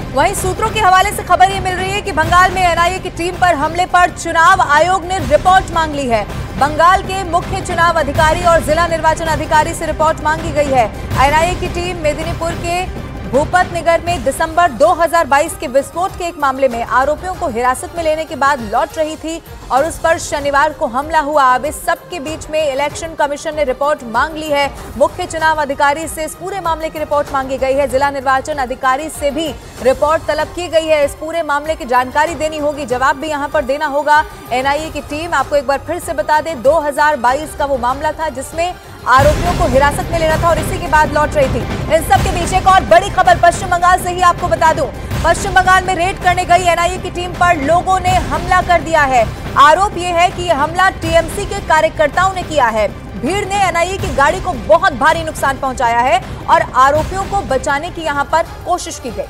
वहीं सूत्रों के हवाले से खबर ये मिल रही है कि बंगाल में एनआईए की टीम पर हमले पर चुनाव आयोग ने रिपोर्ट मांग ली है। बंगाल के मुख्य चुनाव अधिकारी और जिला निर्वाचन अधिकारी से रिपोर्ट मांगी गई है। एनआईए की टीम मेदिनीपुर के भूपत नगर में दिसंबर 2022 के विस्फोट के एक मामले में आरोपियों को हिरासत में लेने के बाद लौट रही थी और उस पर शनिवार को हमला हुआ। अब इस सब के बीच में इलेक्शन कमीशन ने रिपोर्ट मांग ली है। मुख्य चुनाव अधिकारी से इस पूरे मामले की रिपोर्ट मांगी गई है। जिला निर्वाचन अधिकारी से भी रिपोर्ट तलब की गई है। इस पूरे मामले की जानकारी देनी होगी, जवाब भी यहां पर देना होगा। एनआईए की टीम, आपको एक बार फिर से बता दें, 2022 का वो मामला था जिसमें आरोपियों को हिरासत में लेना था और इसी के बाद लौट रही थी। इन सब के बीच एक और बड़ी खबर पश्चिम बंगाल से ही आपको बता दूं। पश्चिम बंगाल में रेड करने गई एनआईए की टीम पर लोगों ने हमला कर दिया है। आरोप यह है कि यह हमला टीएमसी के कार्यकर्ताओं ने किया है। भीड़ ने एनआईए की गाड़ी को बहुत भारी नुकसान पहुंचाया है और आरोपियों को बचाने की यहां पर कोशिश की गई।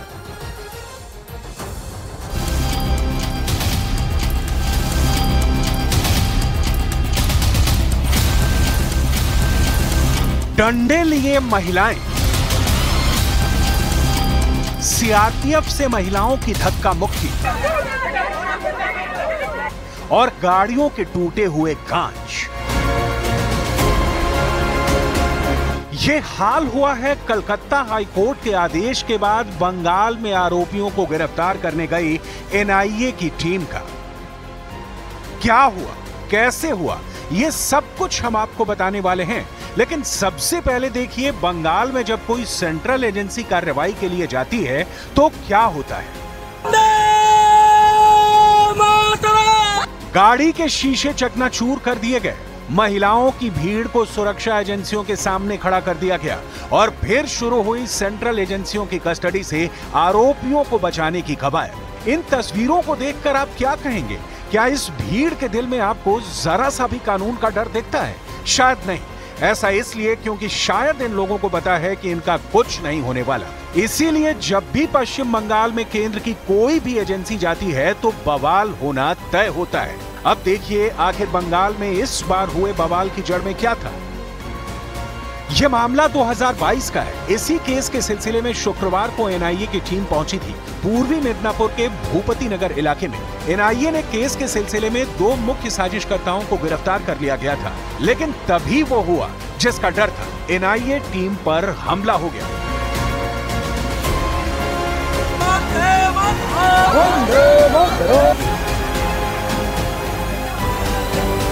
डंडे लिए महिलाएं, सीआरपीएफ से महिलाओं की धक्का मुक्की और गाड़ियों के टूटे हुए कांच। ये हाल हुआ है कलकत्ता हाईकोर्ट के आदेश के बाद बंगाल में आरोपियों को गिरफ्तार करने गई एनआईए की टीम का। क्या हुआ, कैसे हुआ, ये सब कुछ हम आपको बताने वाले हैं। लेकिन सबसे पहले देखिए, बंगाल में जब कोई सेंट्रल एजेंसी कार्रवाई के लिए जाती है तो क्या होता है। गाड़ी के शीशे चकनाचूर कर दिए गए, महिलाओं की भीड़ को सुरक्षा एजेंसियों के सामने खड़ा कर दिया गया और फिर शुरू हुई सेंट्रल एजेंसियों की कस्टडी से आरोपियों को बचाने की कवायद। इन तस्वीरों को देखकर आप क्या कहेंगे? क्या इस भीड़ के दिल में आपको जरा सा भी कानून का डर दिखता है? शायद नहीं। ऐसा इसलिए क्योंकि शायद इन लोगों को पता है कि इनका कुछ नहीं होने वाला। इसीलिए जब भी पश्चिम बंगाल में केंद्र की कोई भी एजेंसी जाती है तो बवाल होना तय होता है। अब देखिए आखिर बंगाल में इस बार हुए बवाल की जड़ में क्या था। यह मामला 2022 का है। इसी केस के सिलसिले में शुक्रवार को एनआईए की टीम पहुंची थी पूर्वी मिदनापुर के भूपति नगर इलाके में। एनआईए ने केस के सिलसिले में 2 मुख्य साजिशकर्ताओं को गिरफ्तार कर लिया गया था, लेकिन तभी वो हुआ जिसका डर था। एनआईए टीम पर हमला हो गया।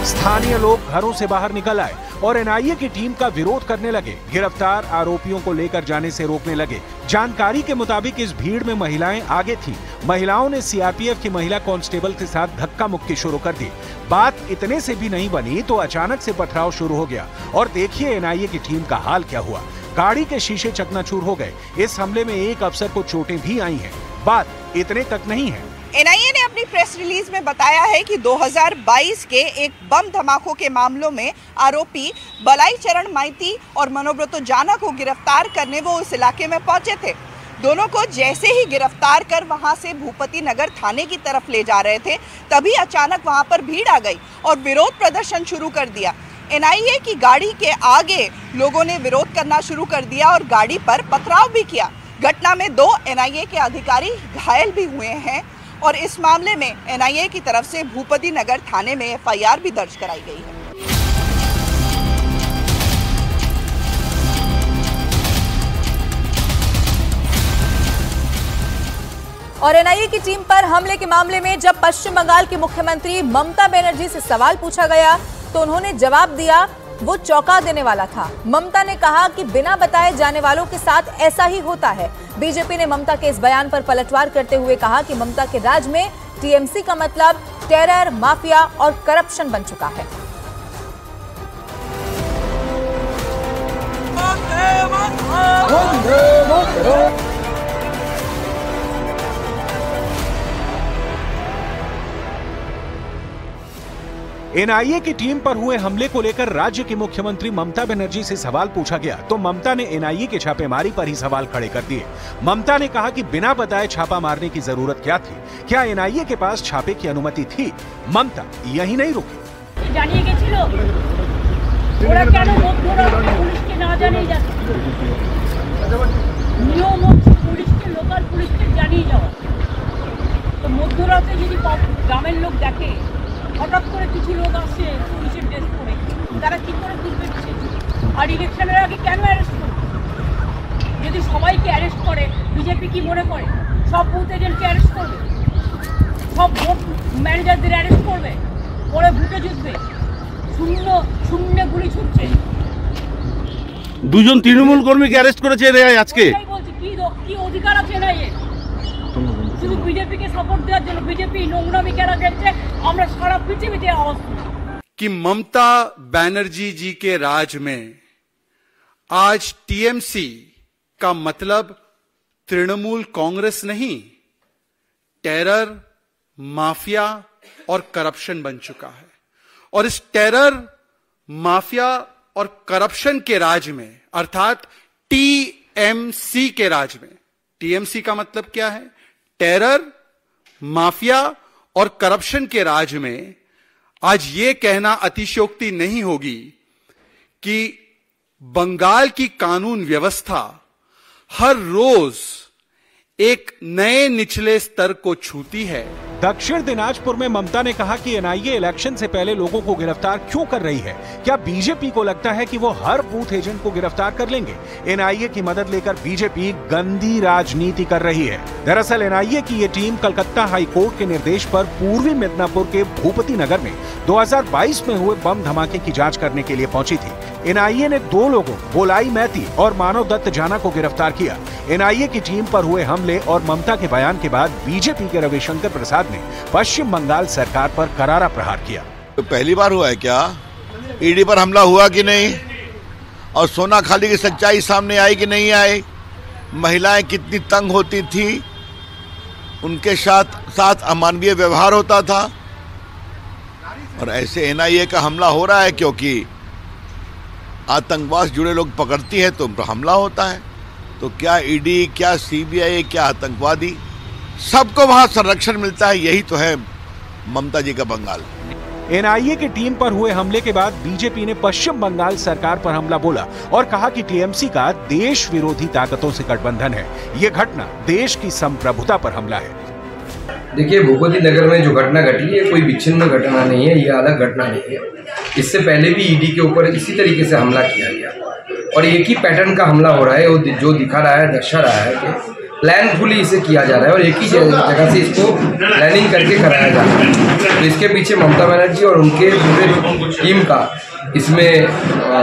स्थानीय लोग घरों से बाहर निकल आए और एनआईए की टीम का विरोध करने लगे। गिरफ्तार आरोपियों को लेकर जाने से रोकने लगे। जानकारी के मुताबिक इस भीड़ में महिलाएं आगे थीं। महिलाओं ने सीआरपीएफ की महिला कांस्टेबल के साथ धक्का मुक्की शुरू कर दी। बात इतने से भी नहीं बनी तो अचानक से पथराव शुरू हो गया और देखिए एनआईए की टीम का हाल क्या हुआ। गाड़ी के शीशे चकनाचूर हो गए। इस हमले में एक अफसर को चोटें भी आई हैं। बात इतने तक नहीं है। एनआईए ने अपनी प्रेस रिलीज में बताया है कि 2022 के एक बम धमाकों के मामलों में आरोपी बलाई चरण माइती और मनोब्रतो जाना को गिरफ्तार करने वो उस इलाके में पहुंचे थे। दोनों को जैसे ही गिरफ्तार कर वहां से भूपति नगर थाने की तरफ ले जा रहे थे, तभी अचानक वहां पर भीड़ आ गई और विरोध प्रदर्शन शुरू कर दिया। एनआईए की गाड़ी के आगे लोगों ने विरोध करना शुरू कर दिया और गाड़ी पर पथराव भी किया। घटना में 2 एनआईए के अधिकारी घायल भी हुए हैं और इस मामले में एनआईए की तरफ से भूपति नगर थाने में एफआईआर भी दर्ज कराई गई है। और एनआईए की टीम पर हमले के मामले में जब पश्चिम बंगाल की मुख्यमंत्री ममता बनर्जी से सवाल पूछा गया तो उन्होंने जवाब दिया वो चौंका देने वाला था। ममता ने कहा कि बिना बताए जाने वालों के साथ ऐसा ही होता है। बीजेपी ने ममता के इस बयान पर पलटवार करते हुए कहा कि ममता के राज में टीएमसी का मतलब टेरर, माफिया और करप्शन बन चुका है। एनआईए की टीम पर हुए हमले को लेकर राज्य की मुख्यमंत्री ममता बनर्जी से सवाल पूछा गया तो ममता ने एनआईए की छापेमारी पर ही सवाल खड़े कर दिए। ममता ने कहा कि बिना बताए छापा मारने की जरूरत क्या थी? क्या एनआईए के पास छापे की अनुमति थी? ममता यही नहीं रुकी। नियम पुलिस के लोकल पुलिस के जानिए जाओ লোক দেখে, হঠাৎ করে কিছু লোক আসছে পুলিশের ড্রেস পরে, তারা কি করে বুঝবে বিষয়টি? আর ইলেকশনের আগে কেন অ্যারেস্ট করবে? যদি সবাইকে অ্যারেস্ট করে, বিজেপি কি মনে করে সব বুথ এজেন্টকে অ্যারেস্ট করবে, সব ভোট ম্যানেজারদের অ্যারেস্ট করবে, পরে ভোটে জিতবে? শূন্য গুলি ছুটছে। দুজন তৃণমূল কর্মীকে অ্যারেস্ট করেছে আজকে। বলছি কি অধিকার আছে না এর? শুধু বিজেপিকে সাপোর্ট দেওয়ার জন্য বিজেপি নোংরামি কেন করছে আমরা সারা পৃথিবীতে আওয়াজ তুলি कि ममता बनर्जी जी के राज में आज टीएमसी का मतलब तृणमूल कांग्रेस नहीं, टेरर, माफिया और करप्शन बन चुका है। और इस टेरर, माफिया और करप्शन के राज में अर्थात टीएमसी के राज में, टीएमसी का मतलब क्या है? टेरर, माफिया और करप्शन के राज में आज ये कहना अतिशयोक्ति नहीं होगी कि बंगाल की कानून व्यवस्था हर रोज एक नए निचले स्तर को छूती है। दक्षिण दिनाजपुर में ममता ने कहा कि एनआईए इलेक्शन से पहले लोगों को गिरफ्तार क्यों कर रही है? क्या बीजेपी को लगता है कि वो हर बूथ एजेंट को गिरफ्तार कर लेंगे? एनआईए की मदद लेकर बीजेपी गंदी राजनीति कर रही है। दरअसल एनआईए की ये टीम कलकत्ता हाई कोर्ट के निर्देश पर पूर्वी मिदनापुर के भूपति नगर में 2022 में हुए बम धमाके की जांच करने के लिए पहुंची थी। एनआईए ने 2 लोगों बोलाई मैती और मानव दत्त जाना को गिरफ्तार किया। एनआईए की टीम पर हुए हमले और ममता के बयान के बाद बीजेपी के रविशंकर प्रसाद ने पश्चिम बंगाल सरकार पर करारा प्रहार किया। तो पहली बार हुआ है क्या? ईडी पर हमला हुआ कि नहीं? और सोना खाली की सच्चाई सामने आई कि नहीं आई? महिलाएं कितनी तंग होती थी, उनके साथ अमानवीय व्यवहार होता था। और ऐसे एनआईए का हमला हो रहा है क्योंकि आतंकवाद जुड़े लोग पकड़ती है तो उन पर हमला होता है। तो क्या ईडी, क्या सीबीआई, क्या आतंकवादी, सबको वहां संरक्षण मिलता है। यही तो है ममता जी का बंगाल। एनआईए की टीम पर हुए हमले के बाद बीजेपी ने पश्चिम बंगाल सरकार पर हमला बोला और कहा कि टीएमसी का देश विरोधी ताकतों से गठबंधन है। ये घटना देश की संप्रभुता पर हमला है। देखिए, भूपति नगर में जो घटना घटी है कोई विच्छिन्न घटना नहीं है, ये अलग घटना नहीं है। इससे पहले भी ईडी के ऊपर इसी तरीके से हमला किया गया और एक ही पैटर्न का हमला हो रहा है। वो जो दिखा रहा है, दर्शा रहा है कि प्लानफुली इसे किया जा रहा है और एक ही जगह से इसको प्लानिंग करके कराया जा रहा है। तो इसके पीछे ममता बनर्जी और उनके पूरे टीम का इसमें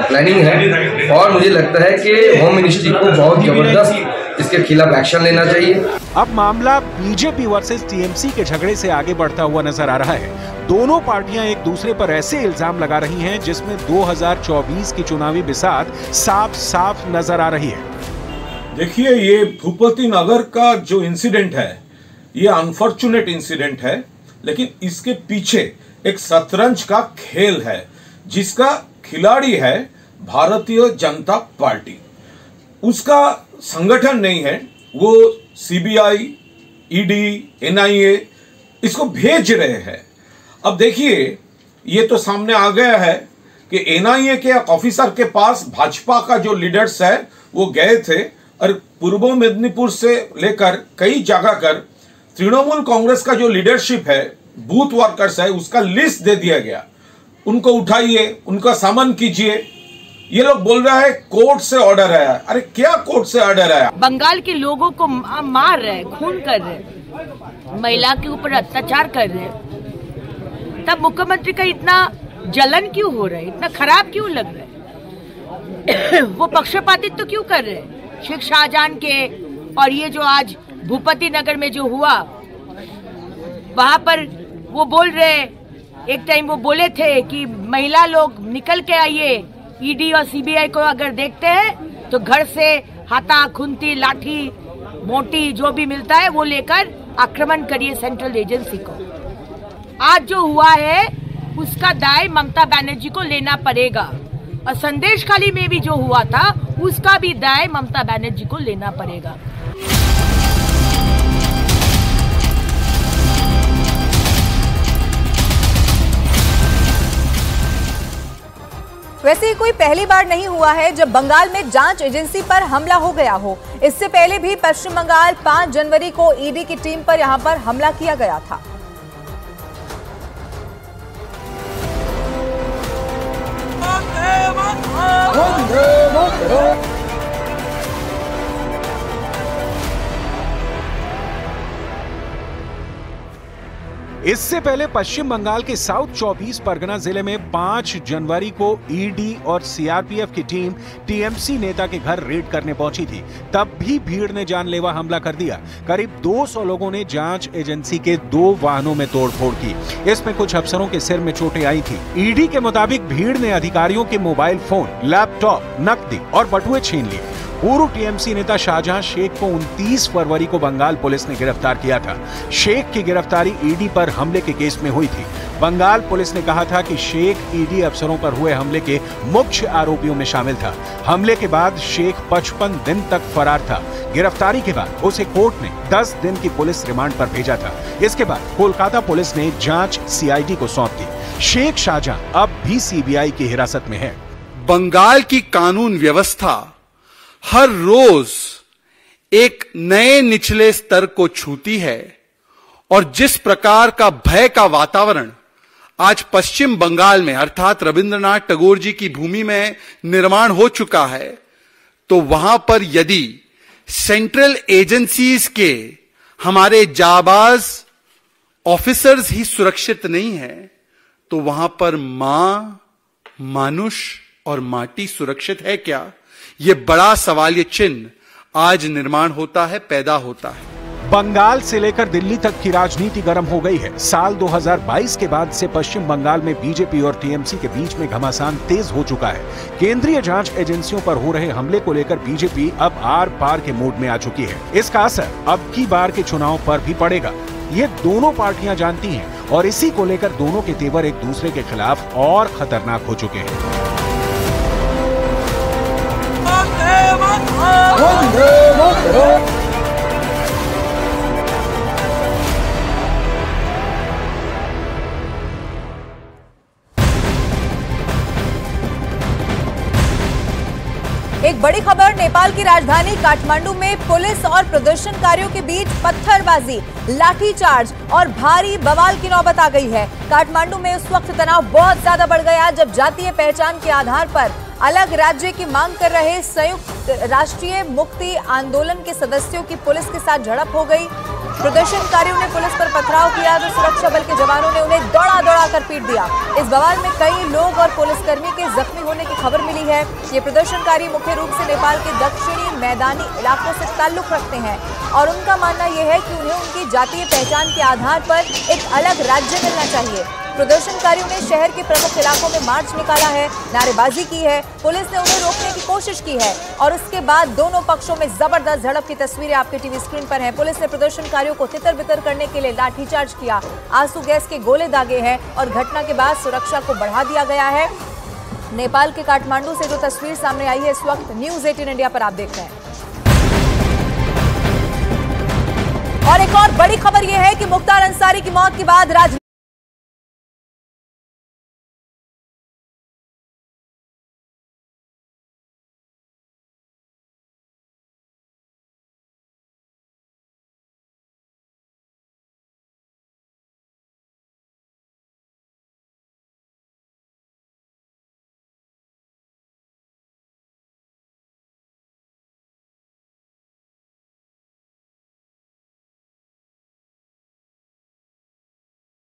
प्लानिंग है और मुझे लगता है कि होम मिनिस्ट्री को बहुत जबरदस्त इसके खिलाफ एक्शन लेना चाहिए। अब मामला बीजेपी वर्सेस टीएमसी के झगड़े से आगे बढ़ता हुआ नजर आ रहा है। दोनों पार्टियां एक दूसरे पर ऐसे इल्जाम लगा रही हैं जिसमें 2024 की चुनावी बिसात साफ साफ नजर आ रही है। देखिए, ये भूपति नगर का जो इंसिडेंट है ये अनफॉर्चुनेट इंसिडेंट है, लेकिन इसके पीछे एक शतरंज का खेल है जिसका खिलाड़ी है भारतीय जनता पार्टी। उसका संगठन नहीं है, वो सीबीआई, ईडी, एनआईए इसको भेज रहे हैं। अब देखिए, ये तो सामने आ गया है कि एनआईए के ऑफिसर के पास भाजपा का जो लीडर्स है वो गए थे और पूर्व मेदिनीपुर से लेकर कई जगह कर तृणमूल कांग्रेस का जो लीडरशिप है, बूथ वर्कर्स है, उसका लिस्ट दे दिया गया। उनको उठाइए, उनका सामान कीजिए। ये लोग बोल रहा है कोर्ट से ऑर्डर आया। अरे क्या कोर्ट से ऑर्डर आया? बंगाल के लोगों को मार रहे, खून कर रहे, महिला के ऊपर अत्याचार कर रहे, तब मुख्यमंत्री का इतना जलन क्यों हो रहा है, इतना खराब क्यों लग रहा है? वो पक्षपातित्व तो क्यों कर रहे हैं शेख शाहजहां के? और ये जो आज भूपति नगर में जो हुआ, वहां पर वो बोल रहे, एक टाइम वो बोले थे कि महिला लोग निकल के आइए, ईडी और सीबीआई को अगर देखते हैं तो घर से हाथा, खुंती, लाठी, मोटी जो भी मिलता है वो लेकर आक्रमण करिए सेंट्रल एजेंसी को। आज जो हुआ है उसका दाय ममता बनर्जी को लेना पड़ेगा और संदेश खाली में भी जो हुआ था उसका भी दाय ममता बनर्जी को लेना पड़ेगा। वैसे कोई पहली बार नहीं हुआ है जब बंगाल में जांच एजेंसी पर हमला हो गया हो। इससे पहले भी पश्चिम बंगाल 5 जनवरी को ईडी की टीम पर यहां पर हमला किया गया था। इससे पहले पश्चिम बंगाल के साउथ 24 परगना जिले में 5 जनवरी को ईडी और सीआरपीएफ की टीम टीएमसी नेता के घर रेड करने पहुंची थी। तब भी भीड़ ने जानलेवा हमला कर दिया। करीब 200 लोगों ने जांच एजेंसी के 2 वाहनों में तोड़फोड़ की। इसमें कुछ अफसरों के सिर में चोटें आई थी। ईडी के मुताबिक भीड़ ने अधिकारियों के मोबाइल फोन, लैपटॉप, नकदी और बटुए छीन लिए। पूर्व टीएमसी नेता शाहजहां शेख को 29 फरवरी को बंगाल पुलिस ने गिरफ्तार किया था। शेख की गिरफ्तारी ईडी पर हमले के केस में हुई थी। बंगाल पुलिस ने कहा था कि शेख ईडी अफसरों पर हुए हमले के मुख्य आरोपियों में शामिल था। हमले के बाद शेख 55 दिन तक फरार था। गिरफ्तारी के बाद उसे कोर्ट ने 10 दिन की पुलिस रिमांड पर भेजा था। इसके बाद कोलकाता पुलिस ने जांच सीआईडी को सौंप दी। शेख शाहजहां अब भी सीबीआई की हिरासत में है। बंगाल की कानून व्यवस्था हर रोज एक नए निचले स्तर को छूती है और जिस प्रकार का भय का वातावरण आज पश्चिम बंगाल में अर्थात रविंद्रनाथ टैगोर जी की भूमि में निर्माण हो चुका है, तो वहां पर यदि सेंट्रल एजेंसीज के हमारे जाबाज ऑफिसर्स ही सुरक्षित नहीं है, तो वहां पर मां, मानुष और माटी सुरक्षित है क्या? ये बड़ा सवाल, ये चिन्ह आज निर्माण होता है, पैदा होता है। बंगाल से लेकर दिल्ली तक की राजनीति गर्म हो गई है। साल 2022 के बाद से पश्चिम बंगाल में बीजेपी और टीएमसी के बीच में घमासान तेज हो चुका है। केंद्रीय जांच एजेंसियों पर हो रहे हमले को लेकर बीजेपी अब आर पार के मूड में आ चुकी है। इसका असर अब की बार के चुनाव पर भी पड़ेगा। ये दोनों पार्टियां जानती हैं और इसी को लेकर दोनों के तेवर एक दूसरे के खिलाफ और खतरनाक हो चुके हैं। एक बड़ी खबर, नेपाल की राजधानी काठमांडू में पुलिस और प्रदर्शनकारियों के बीच पत्थरबाजी, लाठीचार्ज और भारी बवाल की नौबत आ गई है। काठमांडू में उस वक्त तनाव बहुत ज्यादा बढ़ गया जब जातीय पहचान के आधार पर अलग राज्य की मांग कर रहे संयुक्त राष्ट्रीय मुक्ति आंदोलन के सदस्यों की पुलिस के साथ झड़प हो गई। प्रदर्शनकारियों ने पुलिस पर पथराव किया तो सुरक्षा बल के जवानों ने उन्हें दौड़ा कर पीट दिया। इस बवाल में कई लोग और पुलिसकर्मी के जख्मी होने की खबर मिली है। ये प्रदर्शनकारी मुख्य रूप से नेपाल के दक्षिणी मैदानी इलाकों से ताल्लुक रखते हैं और उनका मानना यह है कि उन्हें उनकी जातीय पहचान के आधार पर एक अलग राज्य मिलना चाहिए। प्रदर्शनकारियों ने शहर के प्रमुख इलाकों में मार्च निकाला है, नारेबाजी की है, पुलिस ने उन्हें रोकने की कोशिश की है और उसके बाद दोनों पक्षों में जबरदस्त झड़प की तस्वीरें आपके टीवी स्क्रीन पर हैं। पुलिस ने प्रदर्शनकारियों को तितर-बितर करने के लिए लाठीचार्ज किया, आंसू गैस के गोले दागे हैं और घटना के बाद सुरक्षा को बढ़ा दिया गया है। नेपाल के काठमांडू से जो तस्वीर सामने आई है इस वक्त न्यूज 18 इंडिया पर आप देख रहे हैं। और एक और बड़ी खबर यह है कि मुख्तार अंसारी की मौत के बाद